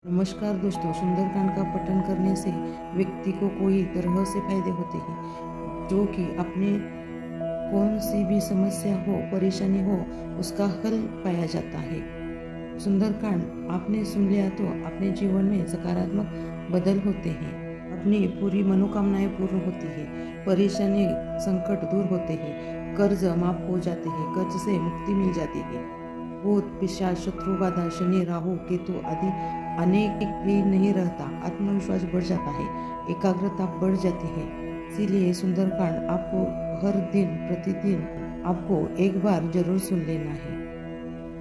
नमस्कार दोस्तों, सुंदरकांड का पठन करने से व्यक्ति को कोई तरह से फायदे होते हैं, जो कि अपने कौन सी भी समस्या हो, परेशानी हो, उसका हल पाया जाता है। सुंदरकांड आपने सुन लिया तो अपने जीवन में सकारात्मक बदल होते हैं, अपनी पूरी मनोकामनाएं पूर्ण होती है, परेशानी संकट दूर होते हैं, कर्ज माफ हो जाते हैं, कर्ज से मुक्ति मिल जाती है। भूत पिशाच शत्रु बाधा शनि राहु केतु आदि अनेक भी नहीं रहता, आत्मविश्वास बढ़ जाता है, एकाग्रता बढ़ जाती है। इसीलिए सुंदरकांड आपको हर दिन प्रतिदिन आपको एक बार जरूर सुन लेना है।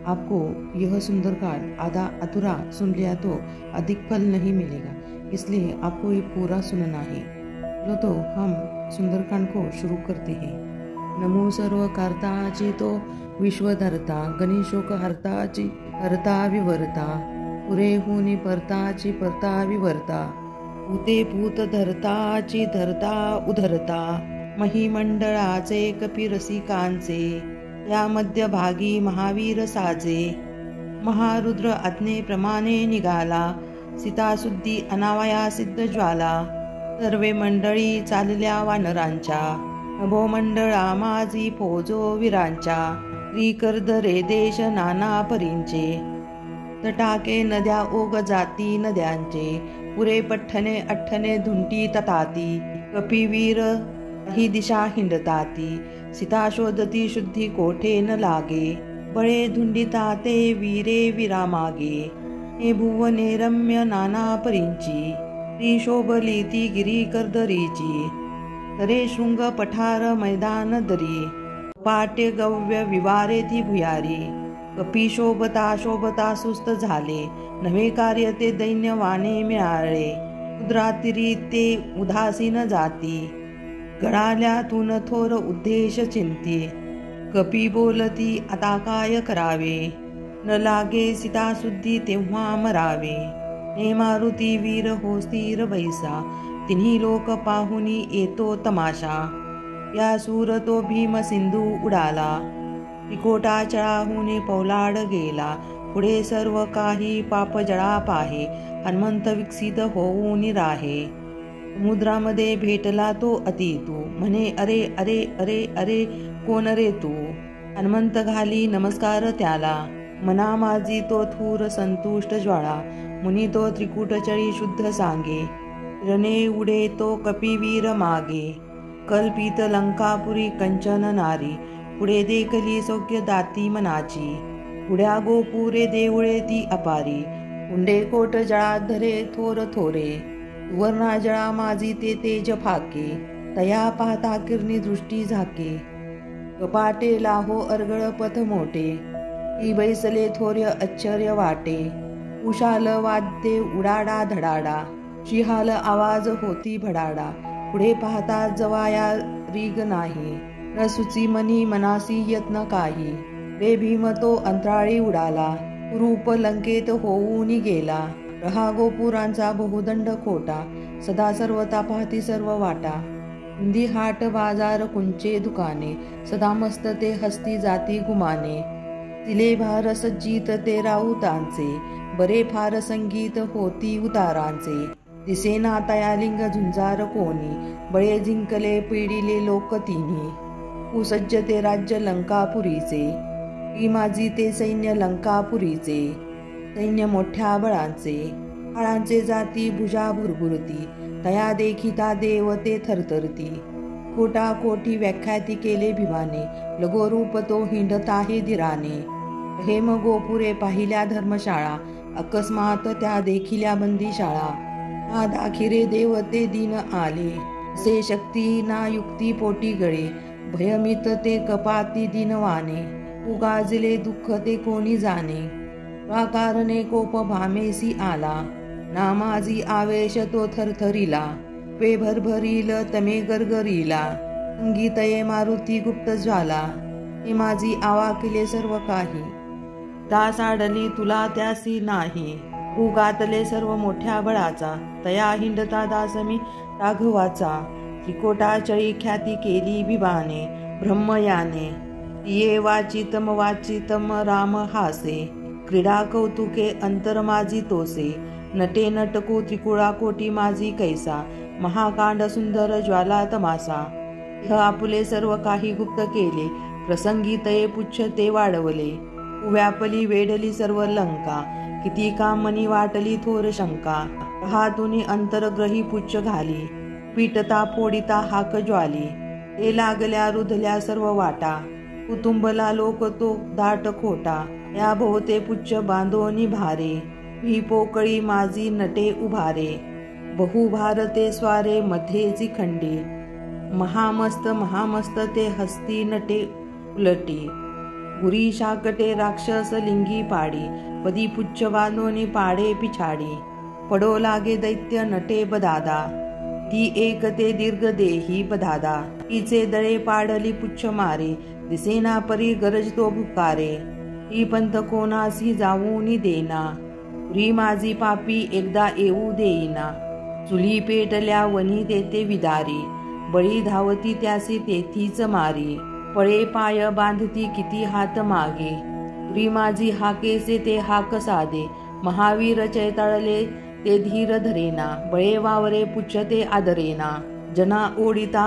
आपको यह सुंदरकांड आधा अधूरा सुन लिया तो अधिक फल नहीं मिलेगा, इसलिए आपको ये पूरा सुनना है। चलो तो हम सुंदरकांड को शुरू करते हैं। नमो सर्व कार्ताची तो विश्वधर्ता गणेशोक हरताची हरता विवर्ता पुरे हुनी परताची परता विवर्ता भूते भूत धरताची धरता उधरता महिमंडळाचे कपिरसिकांचे या मध्यभागी महावीर साजे महारुद्र आज्ञेप्रमाणे निघाला सीतासुद्धी अनावया सिद्ध ज्वाला सर्वे मंडळी चालल्या वानरांच्या नभोमंडळा माझी फौजो वीरांच्या श्रीकरधरे देश नाना परींचे तटाके नद्या ओग जाती नद्यांचे पुरे पठ्ठने अठ्ठने धुंटी तताती कपिवीर ही दिशा हिंडताती सीता शोधती शुद्धी कोठे न लागे बळे धुंडिता ते वीरे विरामागे हे भुवने रम्य नाना परींची ती शोभली ती गिरी कर्दरीची तरे शृंग पठार मैदान दरी पाट्य गव्य विवारे ती भुयारी कपी शोभता शोभता सुस्त झाले नवे कार्य ते दैन्यवाने मिळाले उद्रातिरी ते उदासीन जाती गळाल्यातून थोर उद्देश चिंती कपी बोलती आता काय करावे न लागे सीता सुद्धी तेव्हा मरावे हे मारुती वीर हो स्थिर बैसा तिन्ही लोक पाहुनी येतो तमाशा या सूर तो भीम सिंधू उडाला त्रिकोटा चळाहुनी पौलाड गेला पुढे सर्व काही पाप जळा पाहे हनुमंत विकसित होऊन राहे समुद्रामध्ये भेटला तो अतितू म्हणे अरे अरे अरे अरे कोण रे तू हनुमंत घाली नमस्कार त्याला मना माझी तो थूर संतुष्ट ज्वाळा मुनी तो त्रिकुटचळी शुद्ध सांगे रणे उडे तो कपिवीर मागे कल्पित लंकापुरी कंचन नारी पुढे देखली सौख्य दाती मनाची पुढ्या गोपुरे देवळे ती अपारी कुंडे कोट जळा धरे थोर थोरे वर्णा जळा माझी ते तेज फाके तया पाहता किरणी दृष्टी झाके कपाटे लाहो अर्गळ पथ मोठे ती बैसले थोर्य आश्चर्य वाटे उशाल वाद्ये उडाडा धडाडा शिहाल आवाज होती भडाडा पुढे पाहता जवाया रीग नाही न सुची मनी मनासी यत्न काही रे भीम तो अंतराळी उडाला रूप लंकेत होऊन गेला रहा गोपुरांचा बहुदंड खोटा सदा सर्वता पाहती सर्व वाटा हिंदी हाट बाजार कुंचे दुकाने सदा मस्त ते हस्ती जाती गुमाने तिले भार सज्जित ते राऊतांचे बरे फार संगीत होती उतारांचे दिसेना तयालिंग झुंजार कोणी बळे जिंकले पिढीले लोक तिन्ही कुसज्ज ते राज्य लंकापुरीचे ही माझी ते सैन्य लंकापुरीचे सैन्य मोठ्या बळांचे हाळांचे जाती भुजा भुरभुरती तया देखिता देव ते थरथरती कोटा कोठी व्याख्याती केले भिवाने लगोरूप तो हिंडता हे धीराने हेम गोपुरे पाहिल्या धर्मशाळा अकस्मात त्या देखिल्या बंदीशाळा हा दाखिरे देवते दिन आले से शक्ती ना युक्ती पोटी गळे भयमित ते कपाती दिनवाने उगाजले दुःख ते कोणी जाणे प्राकारणे कोप भामेसी आला ना माझी आवेश तो थरथरीला वे भरभरील तमे गरगरीला संगीतये मारुती गुप्त ज्वाला हे माझी आवाकिले सर्व काही दास आडली तुला त्यासी नाही उगातले सर्व मोठ्या बळाचा तया हिंडता दासमी राघवाचा त्रिकोटा चळी ख्याती केली बिबाने ब्रह्मयाने ये वाचितम राम हासे क्रीडा कौतुके अंतर माझी तोसे नटे नटको त्रिकुळा कोटी माझी कैसा, महाकांड सुंदर ज्वाला तमासा. ह आपुले सर्व काही गुप्त केले, प्रसंगी तये पुच्छ ते वाढवले. व्यापली वेडली सर्व लंका, किती कामनी वाटली थोर शंका. हातुनी अंतरग्रही पुच्छ घाली, पीटता फोडिता हाक ज्वाली. ते लागल्या रुधल्या सर्व वाटा, कुटुंबला लोक तो दाट खोटा. या भोवते पुच्छ बांधोनी भारे, ही पोकळी माझी नटे उभारे. बहु भारते स्वारे मध्येची खंडी, महामस्त ते हस्ती नटे उलटी. गुरी शाकटे राक्षस लिंगी पाडी, पदी पुच्छ बांधोनी पाडे पिछाडी. पडो लागे दैत्य नटे बदादा, ती एक ते दीर्घ देही बदादा. तिचे दळे पाडली पुच्छ मारे, दिसेना परी गरजतो भुकारे. ही पंथ कोणासी जाऊनी देना, पुरी माझी पापी एकदा येऊ देईना. चुली पेटल्या वनी तेथे विदारी, बळी धावती त्यासी तेथीच मारी. पळे पाय बांधती किती हात मागे, पुरी माझी हाकेसे ते हाक साधे. महावीर चैताळले ते धीर धरेना, बळे वावरे पुच्छ ते आदरेना. जना ओढिता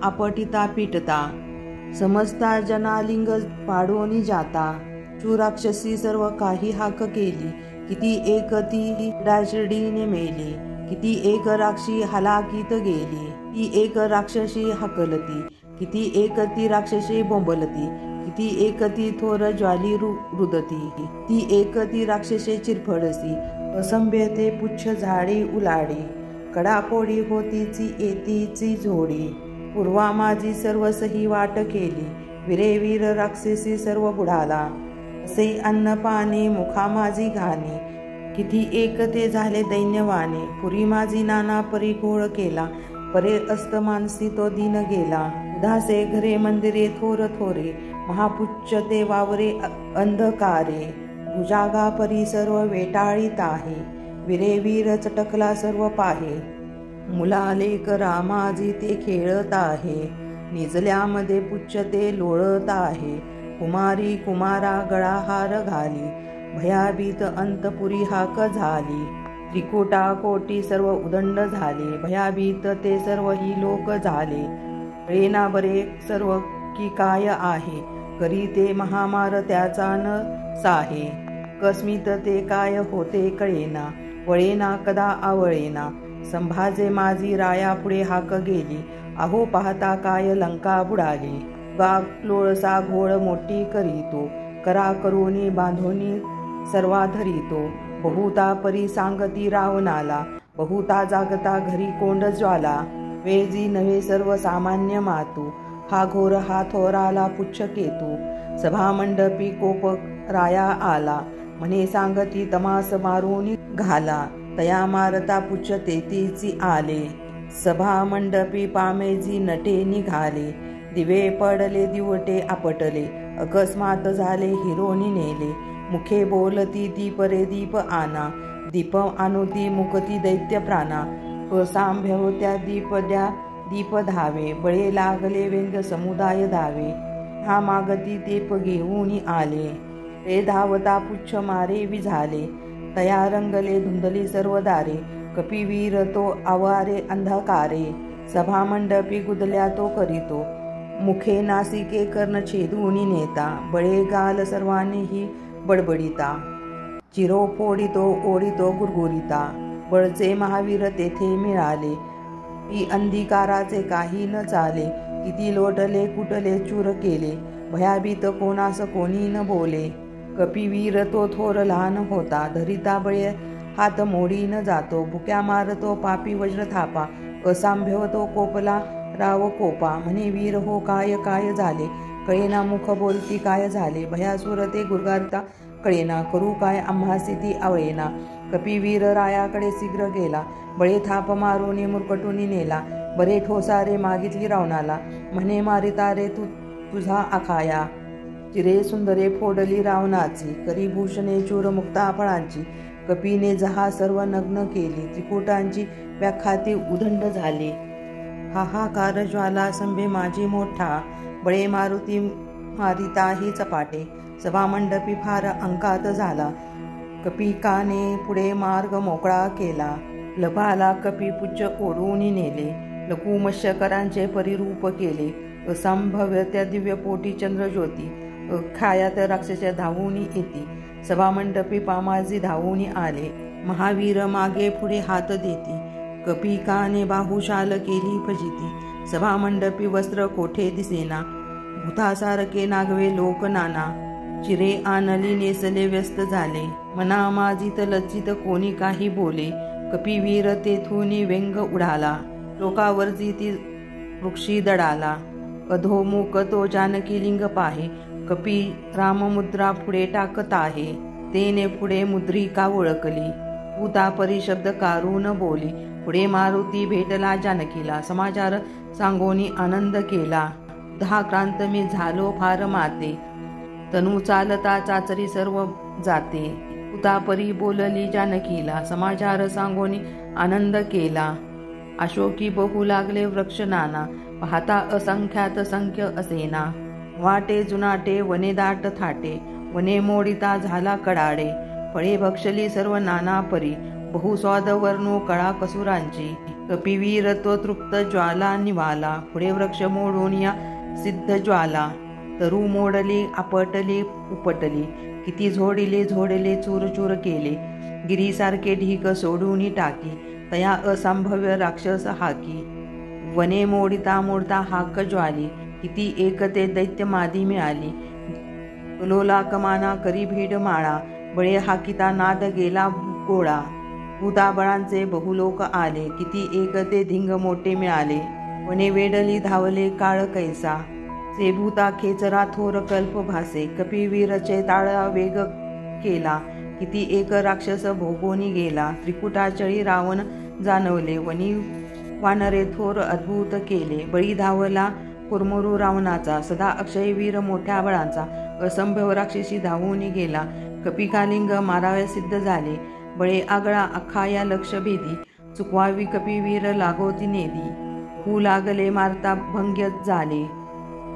आपटिता पीटता, समजता जनालिंग पाडोनी जाता. चुराक्षसी सर्व काही हाक केली, किती एक ती डाशिडीने मेली. किती एक राक्षी हलाकीत गेली, ती एक राक्षसी हकलती. किती एक ती राक्षसी बोंबलती, किती एक ती थोर ज्वाली रुदती. ती एक ती राक्षसे चिरफडसी, असंभ्य ते पुच्छ झाडी उलाडी. कडापोडी होतीची येतीची जोडी, पूर्वा माझी सर्व सही वाट केली. वीर राक्षसी सर्व बुडाला, असे अन्न पाणी मुखा माझी घाणी. किती एक ते झाले दैन्यवाने, पुरी माझी नाना परी घोळ केला. परे अस्त मानसी तो दिन गेला, उदासे घरे मंदिरे थोर थोरे. महापुच्छ ते वावरे अंधकारे, भुजागा परी सर्व वेटाळीत आहे. वीर चटकला सर्व पाहे, मुलाले करा माझी ते खेळत आहे. निजल्यामध्ये पुच्छ ते लोळत आहे, कुमारी कुमारा गळाहार घाली. भयाभीत अंतपुरी हाक झाली, त्रिकुटा कोटी सर्व उदंड झाले. भयाभीत ते सर्व ही लोक झाले, कळेना बरे सर्व की काय आहे. करी ते महामार त्याचा न साहे, कस्मित ते काय होते कळेना. वळेना कदा आवळेना, संभाजे माझी राया पुढे हाक गेली. अहो पाहता काय लंका बुडाली. गाग लोळसा घोळ मोठी करीतो, करा करोनी बांधोनी सर्वा धरितो. बहुता परी सांगती रावणाला, बहुता जागता घरी कोंड ज्वाला. वेजी नव्हे सर्व सामान्य मातू, हा घोर हा थोराला पुच्छ केतू. सभामंडपी कोप राया आला, म्हणे सांगती तमास मारून घाला. तया मारता पुच्छ तेथीची आले, सभामंडपी पामेजी नटे निघाले. दिवे पडले दिवटे आपटले, अकस्मात झाले हिरोनी नेले. मुखे बोलती दीप रे दीप आना, दीप आणुती मुकती दैत्य प्राणा. सांभ्य होत्या दीप द्या दीप धावे, बळे लागले व्यंग समुदाय धावे. हा मागती दीप घेऊन आले, ते धावता पुच्छ मारे विझाले. तया रंगले धुंदली सर्व दारे, कपिवीर तो आवारे अंधकारे. सभामंडपी गुदल्या तो करीतो, मुखे नासिके कर्ण छेदूनी नेता. बळे गाल सर्वांनीही बडबडिता, चिरो फोडितो ओढितो गुरगुरिता. बळचे महावीर तेथे मिळाले, ही अंधिकाराचे काही न चाले. किती लोटले कुटले चूर केले, भयाभीत कोणास कोणी न बोले. कपिवीर तो थोर लहान होता, धरिता बळे हात मोडी न जातो. भुक्या मारतो पापी वज्र थापा, असांभ्य तो कोपला राव कोपा. म्हणे वीर हो काय काय झाले, कळेना मुख बोलती काय झाले. भयासुर ते गुरगारता कळेना, करू काय आम्हासी ती आवळेना. कपिवीर रायाकडे शीघ्र गेला, बळे थाप मारून मुरकटून नेला. बरे ठोसारे मागितली रावणाला, म्हणे मारिता रे तुझा आखाया. चिरे सुंदरे फोडली रावणाची, करी भूषणे चूर मुक्ता फळांची. कपीने जहा सर्व नग्न केली, त्रिकुटांची व्याखाती उदंड झाली. हाहाकार ज्वाला संभे माझी मोठा, बळे मारुती मारिता ही चपाटे. सभामंडपी फार अंकात झाला, कपिकाने पुढे मार्ग मोकळा केला. लभाला कपी पुच्छ ओढून नेले. लघुमत्स्यकरांचे परिरूप केले. असंभव्य त्या दिव्य पोटी चंद्रज्योती. खायात राक्षसे धावून येती. सभामंडपी पामाजी धावून आले. महावीर मागे पुढे हात देती. कपिकाने बाहुशाल केली फजिती. सभामंडपी वस्त्र कोठे दिसेना. भूतासारखे नागवे लोक नाना. चिरे आणली नेसले व्यस्त झाले. मना माजित लज्जित कोणी काही बोले. कपिवीर तेथून व्यंग उडाला. लोकावरची ती वृक्षी दडाला. अधोमुख तो जानकी लिंग पाहे. कपी राममुद्रा पुढे टाकत आहे. तेने पुढे मुद्रिका ओळखली. भूता परिशब्द कारून बोली. पुढे मारुती भेटला जानकीला. समाचार सांगोनी आनंद केला. 10 क्रांत मी झालो फार माते. तनु चालता चाचरी सर्व जाते. भूतापरी बोलली जानकीला. समाचार सांगोनी आनंद केला. अशोकी बहु लागले वृक्ष नाना. पाहता असंख्यात संख्य असेना. वाटे जुनाटे वने दाट थाटे. वने मोडिता झाला कडाडे. फळे भक्षली सर्व नाना परी. बहुस्वाद वर्णो कळा कसुरांची. कपिवीर तो तृप्त ज्वाला निवाला. पुढे वृक्ष मोडून या सिद्ध ज्वाला. तरु मोडली आपटली उपटली. किती झोडिले झोडले चूर चूर केले. गिरीसारखे ढीक सोडून टाकी. तया असंभव्य राक्षस हाकी. वने मोडिता मोडता हाक ज्वाली. किती एकते दैत्य मादी मिळाली. लोला कमाना करी भीड माळा. बळे हाकिता नाद गेला गोळा. भूताबळांचे बहुलोक आले. किती एकते धिंग मोठे मिळाले. वने वेडली धावले काळ कैसा. से भूता खेचरा थोर कल्प भासे. कपिवीरचे ताळा वेग केला. किती एक राक्षस भोगोनी गेला. त्रिकुटाचळी रावण जाणवले. वनी वानरे थोर अद्भुत केले. बळी धावला कुरमुरू रावणाचा. सदा अक्षयवीर मोठ्या बळांचा. असंभव राक्षसी धावून गेला. कपिकालिंग मारावे सिद्ध झाले. बळे आगळा अखाया लक्ष भेदी. चुकवावी कपिवीर लागोती नेदी. हू लागले मारता भंग्य झाले.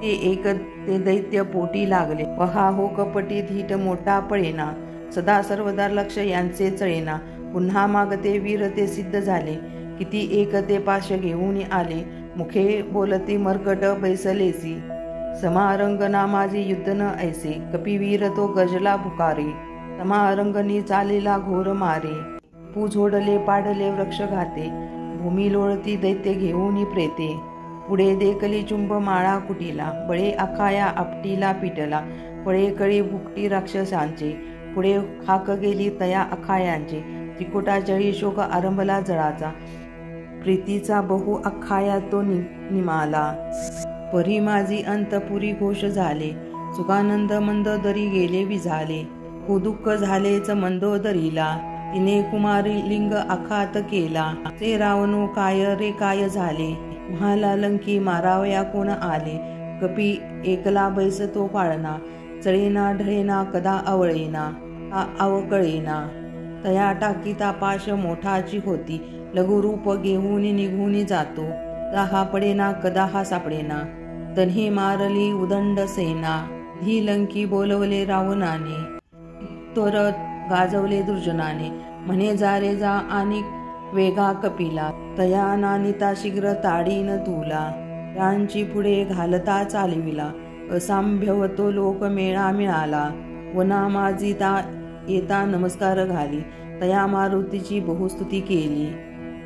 ते एक ते दैत्य पोटी लागले. पहा हो कपटी धीट मोठा पळेना. सदा सर्वदा लक्ष यांचे चळेना. पुन्हा मागते वीर ते सिद्ध झाले. किती एक ते पाश घेऊन आले. मुखे बोलते मर्कट बैसलेसी. समारंगना माझे युद्ध न ऐसे. कपिवीर तो गजला भुकारे. समारंगनी चालेला घोर मारे. पू झोडले पाडले वृक्ष घाते. भूमी लोळती दैत्य घेऊन प्रेते. पुढे देखली चुंब माळा कुटीला. बळे अखाया आपटीला पिटला. पळे कळी भुकटी राक्षसांचे. पुढे हाक गेली तया अखायांचे. त्रिकुटाचळी शोक आरंभला जळाचा. प्रीतीचा बहु अखाया तो निमाला. परी माझी अंतपुरी घोष झाले. सुखानंद मंदोदरी गेले विझाले. दुःख झालेच मंदोदरीला. तिने कुमारी लिंग आखात केला. ते रावणो काय रे काय झाले. म्हाला लंकी मारावया कोण आले. कपी एकला बैस तो पाळना. चळेना ढळेना कदा आवळेना. अवकळेना. तया टाकीता पाश मोठाची होती. लघुरूप घेऊन निघून जातो. हा पडेना कदा हा सापडेना. तन्ही मारली उदंड सेना. धी लंकी बोलवले रावणाने. तोर गाजवले दुर्जनाने. म्हणे जा रे जा आणि वेगा कपिला. तया नानिता शीघ्र ताडीन तुला. रांची पुढे घालता चालविला. असांभ्यव तो लोक मेळा मिळाला. वना माजिता येता नमस्कार घाली. तया मारुतीची बहुस्तुती केली.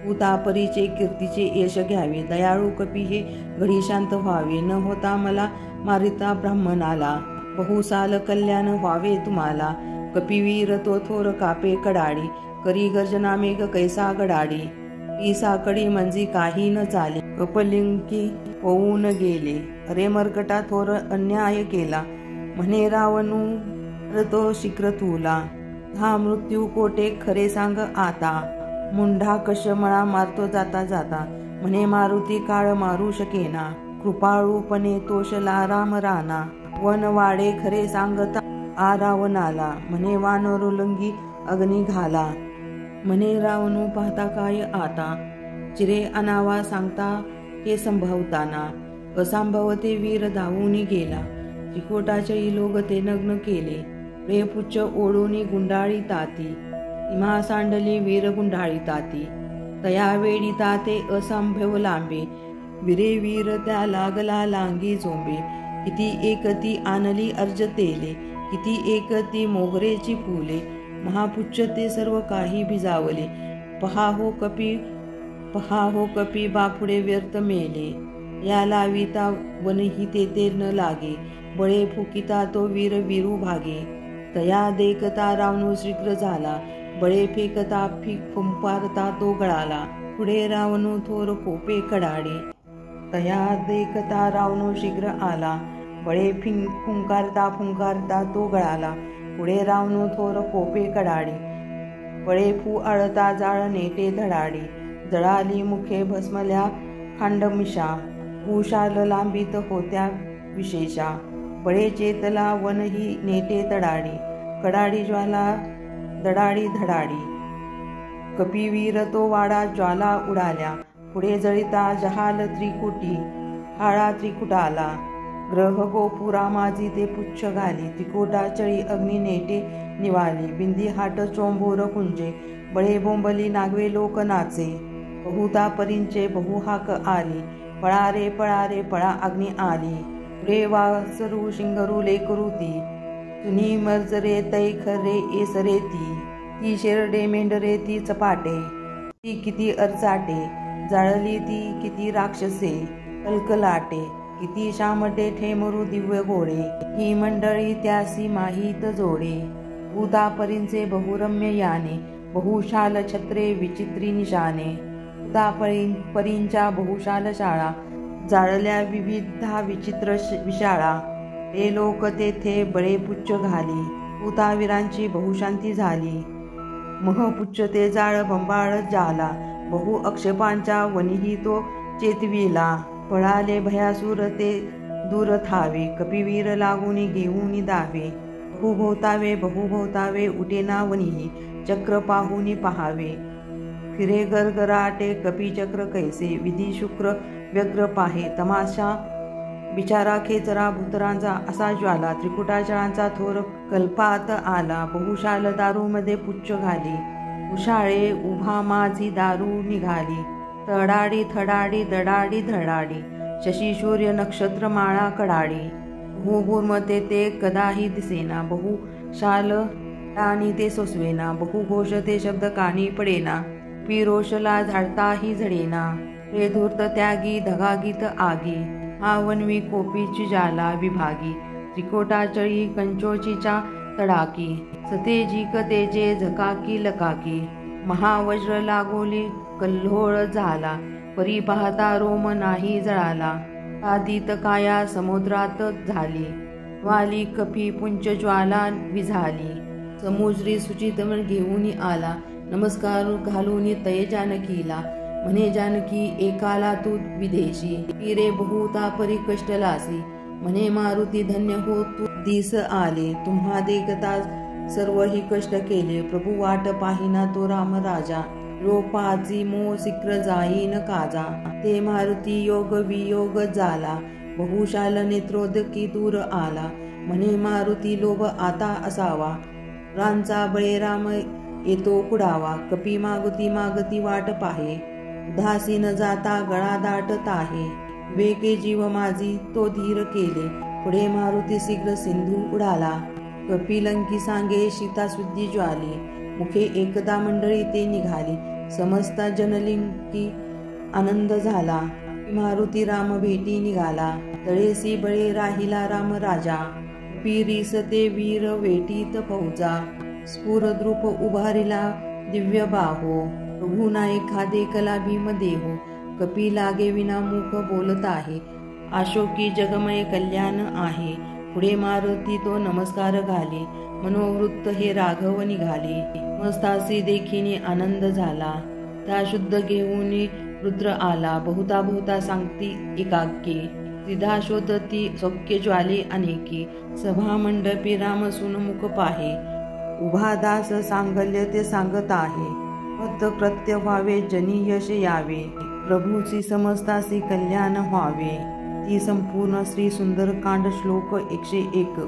भूतापरीचे कीर्तीचे यश घ्यावे. दयाळू कपी हे घडी शांत व्हावे. न होता मला मारिता ब्राह्मणाला. बहुसाल कल्याण व्हावे तुम्हाला. कपिवीर तो थोर कापे कडाडी. करी गर्जना मेघ कैसा गडाडी. ईसाकडी मंजी काही न चाले. कपलिंकी होऊन गेले. अरे मर्कटा थोर अन्याय केला. म्हणे रावणू तो शीघ्र तुला. हा मृत्यू कोटे खरे सांग आता. मुंढा कशमळा मारतो जाता जाता. म्हणे मारुती काळ मारू शकेना. कृपाळूपणे तोषला राम राणा. वन वाडे खरे सांगता आ रावणाला. म्हणे वानरुलंगी अग्नी घाला. म्हणे रावणू पाहता काय आता. चिरे अनावा सांगता हे संभवताना. असांभवते वीर धावून गेला. त्रिकोटाचे लोक ते नग्न केले. पुढे पुच्छ ओढूनी गुंडाळी ताती, सीमा सांडली वीर गुंडाळी ताती, तया वेळी ताते असंभव लांबे, विरे वीर त्या लागला लांगी झोंबे, किती एकती आणली अर्ज तेले, किती एकती मोगरेची फुले, महापुच्छ ते सर्व काही भिजावले, पहा हो कपी बापुडे व्यर्थ मेले, या लाविता वनही तेथे न लागे, बळे फुकिता तो वीर वीरू भागे, तया देखता रावणू शीघ्र झाला, बळे फेकता फुंपारता तो गळाला, पुढे रावणू थोर कोपे कडाडे, तया देखता रावणू शीघ्र आला, बळे फुंकारता तो गळाला, पुढे रावणू थोर कोपे कडाडी, बळे फू अळता जाळ नेटे धडाडी, जळाली मुखे भस्मल्या खांडमिशा, भूशाल लांबीत होत्या विशेषा, बळे चेतला वनही नेटे तडाडी, कडाडी ज्वाला दडाडी धडाडी, कपिवीर तो वाडा ज्वाला उडाल्या, पुढे जळिता जहाल त्रिकुटी, हाळा त्रिकुटाला, ग्रह गोपुरा माझी ते पुच्छ घाली, त्रिकोटा चळी अग्नी नेटे निवाली, बिंदी हाट चोंभोर कुंजे, बळे बोंबली नागवे लोक नाचे, बहुता परींचे बहुहाक आली, पळा रे पळा अग्नी आली, पुढे वासरू शिंगरू लेकरू ती, तुनी मर्जरे तै खरे एसरे ती शेरडे मेंढरे ती चपाटे, ती किती अर्चाटे, जाळली ती किती राक्षसे कलकलाटे, किती शामटे ठेमरू दिव्य गोडे, ही मंडळी त्यासी माहीत जोडे, भूतापरींचे बहुरम्य याने, बहुशाल छत्रे विचित्री निशाने, भूतापरींच्या बहुशाल शाळा, जाळल्या विविधा विचित्र विशाळा, हे लोक तेथे बळे पुच्छ घाली, भूतावीरांची बहुशांती झाली, महपुच्छ ते जाळ बंबाळ जाला, बहु अक्षपांच्या वनीही तो चेतविला, पळाले भयासूर ते दूर थावे, कपिवीर लागूनी घेऊनी दावे, बहुभोवतावे उठेना वनीही, चक्र पाहुनी पहावे, फिरे गरगराटे कपिचक्र कैसे, विधी शुक्र व्यग्र पाहे, तमाशा बिचारा खेचरा भूतरांचा असा ज्वाला, त्रिकुटाचळांचा थोर कल्पात आला, बहुशाल दारूमध्ये पुच्छ घाली, उशाळे उभा माझी दारू निघाली, तडाडी थडाडी दडाडी धडाडी, शशी सूर्य नक्षत्र माळा कडाडी, बहुभूर्मते ते कदाही दिसेना, बहुशाल आणि ते सोसवेना, बहुघोष ते शब्द कानी पडेना, पिरोशला झाडताही झडेना, हे धूर्त त्यागी धगागीत आगी, हा वनवी कोपीची जाला विभागी, त्रिकोटाचळी कंचोचीच्या तडाकी, सतेजिक तेजे झकाकी लकाकी, महावज्र लागोली कल्होळ झाला, परी पाहता रोम नाही जळाला, आदित काया समुद्रात झाली, वाली कपी पुंच ज्वाला विझाली, समुद्री सुचितमन घेऊन आला, नमस्कार घालून तय जानकीला, म्हणे जानकी एकाला तू विदेशी, हिरे बहुता परी कष्ट लासी, म्हणे मारुती धन्य हो तू दिस आले, तुम्हा देखता सर्व ही कष्ट केले, प्रभू वाट पाहिना तो राम राजा, रोपाची मो शीघ्र जाईन काजा, ते मारुती योग वियोग झाला, बहुशाल नेत्रोदकी दूर आला, म्हणे मारुती लोभ आता असावा, रांचा बळेराम येतो कुडावा, कपी मागती वाट पाहे, उदासी न जाता गळा दाटत आहे, वेके जीव माझी तो धीर केले, पुढे मारुती शीघ्र सिंधू उडाला, कपिलंकी सांगे शीताशुद्धी ज्वाली, मुखे एकदा मंडळी ते निघाली, समस्त जनलिंकी आनंद झाला, मारुती राम भेटी निघाला, तळेसी बळे राहिला राम राजा, पिरीस ते वीर वेटीत फौजा, स्फुरद्रूप उभारिला दिव्य बाहो, प्रभूना एखादे कला भीम देहो, कपी लागे विना मुख बोलत आहे, अशोकी जगमय कल्याण आहे, पुढे मारुती तो नमस्कार घाले, मनोवृत्त हे राघव निघाले, मस्तासी देखीने आनंद झाला, त्या शुद्ध घेऊन रुद्र आला, बहुता सांगती एकाकी, त्रिधा शोधती सौख्य ज्वाले अनेकी, सभा मंडपी राम सुनमुख पाहे, उभा दास सांगल्य ते सांगत आहे, मत कृत्य व्हावे जनी यश यावे, प्रभूची समस्तासी कल्याण व्हावे, ती संपूर्ण श्री सुंदरकांड श्लोक 101।